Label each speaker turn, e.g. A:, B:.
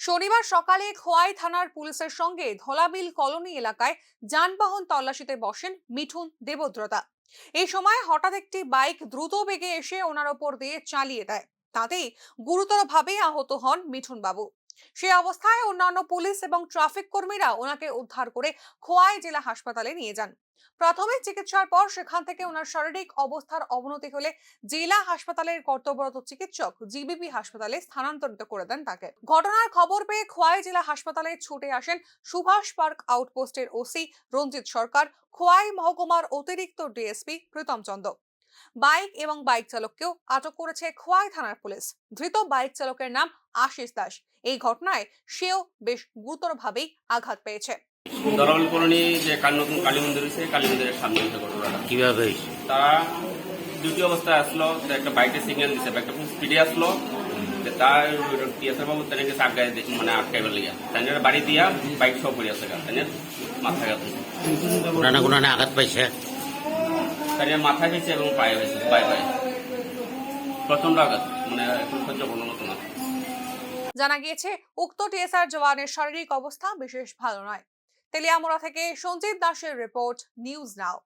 A: শনিবার সকালে খোয়াই থানার পুলিশের সঙ্গে ধলাবিল কলোনি এলাকায় যানবাহন তল্লাশিতে বসেন মিঠুন দেবদ্রতা। এই সময় হঠাৎ একটি বাইক দ্রুত বেগে এসে ওনার ওপর দিয়ে চালিয়ে দেয়। তাতেই গুরুতরভাবে আহত হন মিঠুন বাবু। সেই অবস্থায় অন্যান্য পুলিশ এবং ট্রাফিক কর্মীরা ওনাকে উদ্ধার করে খোয়াই জেলা হাসপাতালে নিয়ে যান। প্রাথমিক চিকিৎসার পর সেখান থেকে ওনার শারীরিক অবস্থার অবনতি হলে জেলা হাসপাতালের কর্তব্যরত চিকিৎসক জিবিপি হাসপাতালে স্থানান্তরিত করে দেন তাকে। ঘটনার খবর পেয়ে খোয়াই জেলা হাসপাতালে ছুটে আসেন সুভাষ পার্ক আউটপোস্টের ওসি রঞ্জিত সরকার, খোয়াই মহকুমার অতিরিক্ত ডিএসপি প্রীতম চন্দ্র। বাইক এবং বাইক চালককেও আটক করেছে খোয়াই থানার পুলিশ। ধৃত বাইক চালকের নাম আশিস দাস। এই ঘটনায় সেও বেশ গুরুতরভাবেই আঘাত পেয়েছে।
B: দরাবল কলোনি যে নতুন কালী মন্দির হয়েছে, কালী মন্দিরের সামনে হয়েছে ঘটনাটা।
C: কিভাবে?
B: তারা ডিউটি অবস্থায় আসলো, তো একটা বাইকে সিগন্যাল দিচ্ছে, বাইকটা খুব স্পিডে আসলো। তার টিএসআর বাবু তাদের কাছে আগায় মানে আটকাইবার লিয়া তাদের বাড়ি দিয়া বাইক সহ পড়ে আছে, তাদের মাথায়
C: আঘাত পাইছে,
B: তাদের মাথায় হয়েছে এবং পায়ে হয়েছে, পায়ে প্রচন্ড আঘাত, মানে এখন সহ্য কোনো মতো না।
A: জানা গিয়েছে উক্ত টিএসআর জওয়ানের শারীরিক অবস্থা বিশেষ ভালো নয়। তেলিয়ামুড়া থেকে সঞ্জিত দাসের রিপোর্ট, নিউজ নাও।